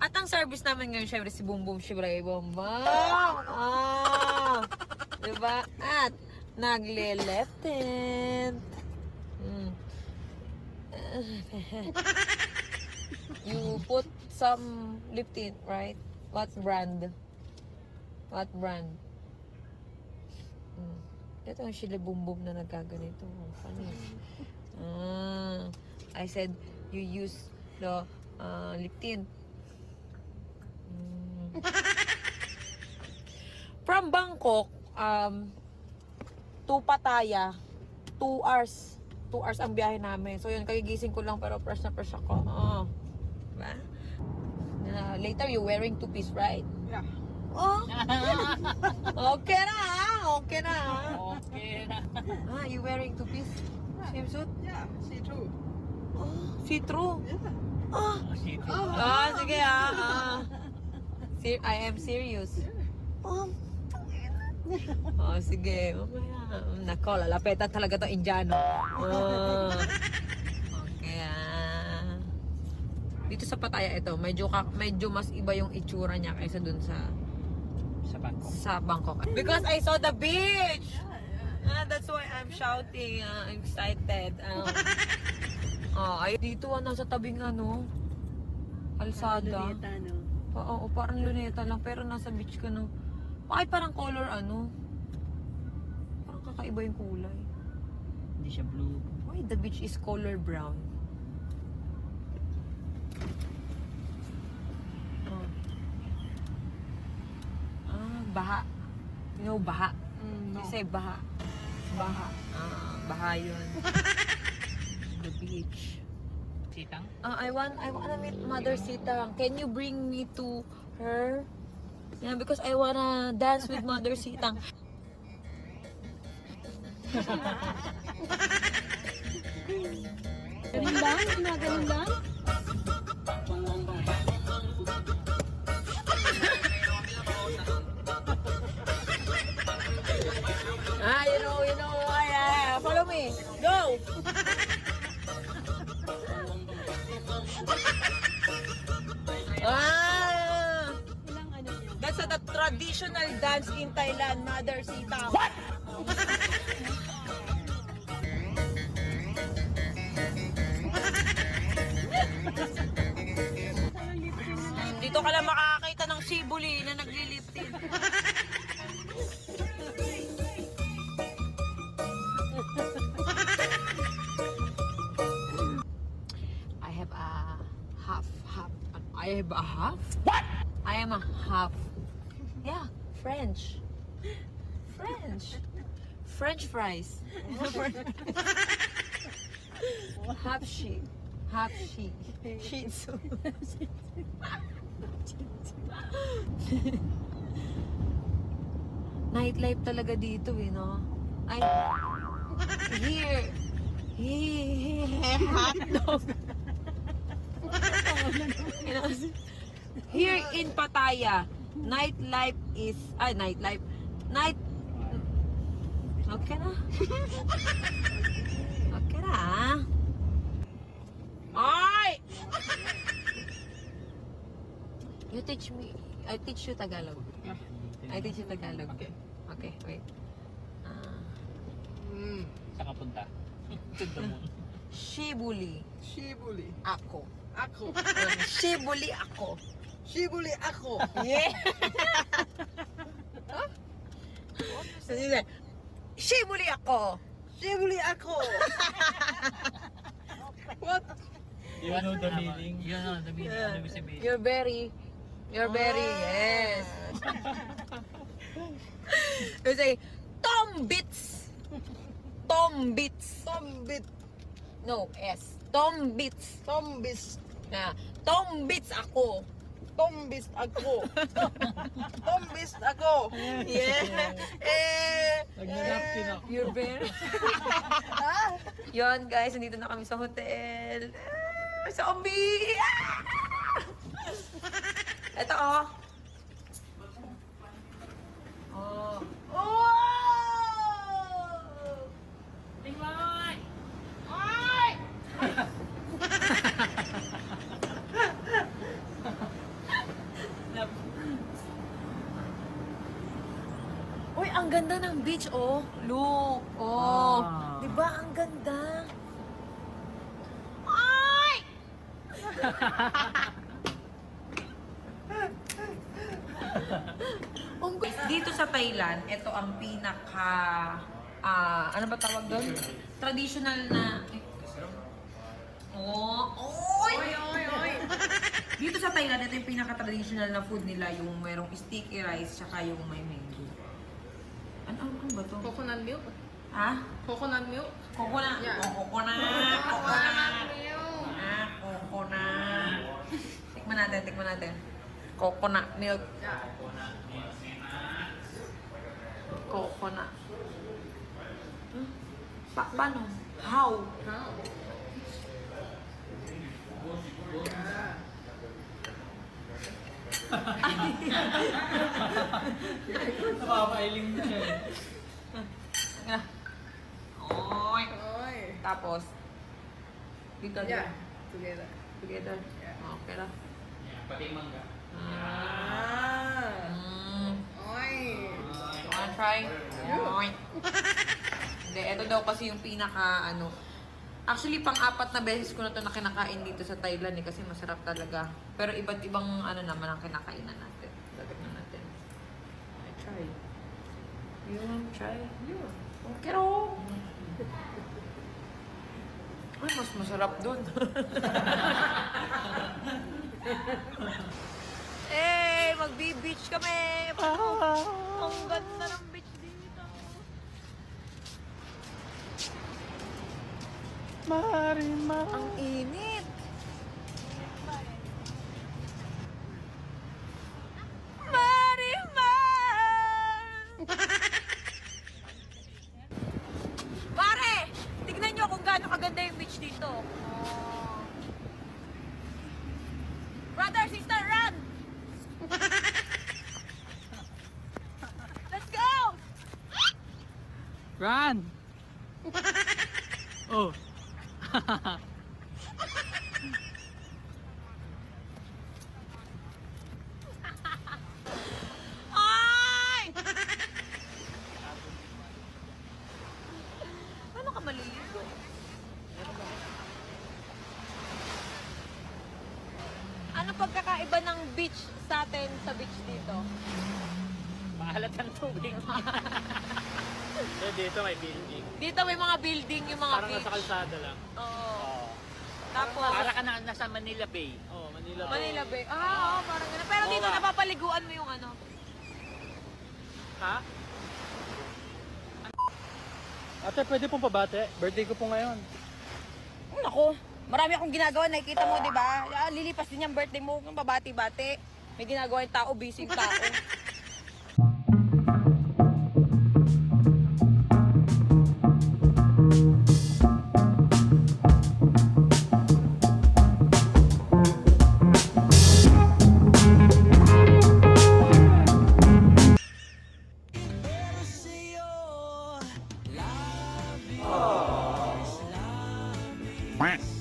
At ang service namin ngayon, syempre si Boom Boom Shibray Bombang. Diba? At nagle-left hand. You put some lip tint, right? What brand? What brand? Ito ang Shile Boom Boom na nagkaganito. Funny. I said you use the lip tint. From Bangkok to Pattaya, 2 hours. 2 hours ang biyahe namin. So yun, kagigising ko lang pero fresh na fresh ako. Diba? Later, you wearing 2-piece, right? Yeah. Oh. Okay na. Okay na. Okay na. You wearing 2-piece? Swimsuit? Yeah, see-through. See-through? Yeah. See-through. Sige I am serious. Sige. Mamaya. Nako, lalapetan talaga to Indiano. Okay, Dito sa Pattaya ito, medyo mas iba yung itsura niya kaysa dun sa Bangkok. Sa Bangkok. Because I saw the beach! That's why I'm shouting. I'm excited. Dito nasa tabing kalsada. Luneta, no? Oo, parang luneta lang. Pero nasa beach ka, no? Bakit parang color, Parang kakaiba yung kulay. Hindi siya blue. Why the beach is color brown? Baha. You know, baha. No. You say baha. Baha. Baha yun. The beach. Sitang? I wanna meet Mother Sitang. Can you bring me to her? Yeah, because I wanna dance with Mother Sitang. Ganun lang? Ganun lang? You know, follow me. Go! That's the traditional dance in Thailand, Mother Sitang. What? Dito ka lang makakakita ng sibuli na nagliliptin. I have a half? What? I am a half. Yeah, French. French fries. Half she. Shih Tzu. Nightlife talaga dito no? Here. Hot dog. Here in Pattaya, nightlife is okay na. Okay na. Ay! You teach me. I teach you Tagalog. I teach you Tagalog. Okay, wait. Saan ka punta? Shibuli. Ako. Shibuli ako. Yeah. Shibuli ako. What? You know the meaning? You know the meaning. Ano ibig sabihin? You're very, yes. You say, Tombits. No, S. Tombits. Tombits ako. Yeah. Nag-napkin ako. You're very... Yun guys, nandito na kami sa hotel. Zombie! Ito ganda ng beach, oh. Look, oh. Ah. Diba, ang ganda. Ay! Dito sa Thailand, ito ang pinaka, ano ba tawag doon? Traditional na, oy! Dito sa Thailand, ito yung pinaka-traditional na food nila, yung merong sticky rice, tsaka yung may mango. Ano ba to? Coconut milk? Ha? Coconut milk? Coconut. Yeah. Coconut. milk. Coconut. Tikman natin. Coconut milk. Yeah. Coconut. Paano? How? How? Yeah. Napapailing mo siya eh. Oy. Oy. Tapos, dito Yeah. Together. Together. Yeah. Okay lang. Pati mangga. Oy. Wanna try? Oy. Hindi, ito daw kasi yung pinaka ano. Actually, pang-apat na beses ko na ito na kinakain dito sa Thailand eh, kasi masarap talaga. Pero iba't ibang ano naman ang kinakainan natin. Lagyan natin. I try. You want to try? Yeah. Okay ro. Ay, mas masarap dun. Eh, magbi-beach kami. Ang ganda ng beach dito. Ang init. Pare, tignan nyo kung gaano kaganda yung beach dito. Brother, sister, run! Let's go! Run! Oh. Ay! Paano ka maliligo? Ano pagkakaiba ng beach sa atin sa beach dito? Maalat ang tubig. So, dito may building. Dito may mga building, yung mga Parang beach. nasa kalsada lang. Oo. Tapos, Para ka na nasa Manila Bay. Oh, Manila Bay. Manila Bay. Oo, parang gano'n. Pero dito Oo. napapaliguan mo yung ano. Ha? Ate, pwede pong pabate? Birthday ko po ngayon. Naku, marami akong ginagawa. Nakikita mo, di ba? Lilipas din yung birthday mo. Kung babati-bati. May ginagawa yung tao, busy yung tao. Quack.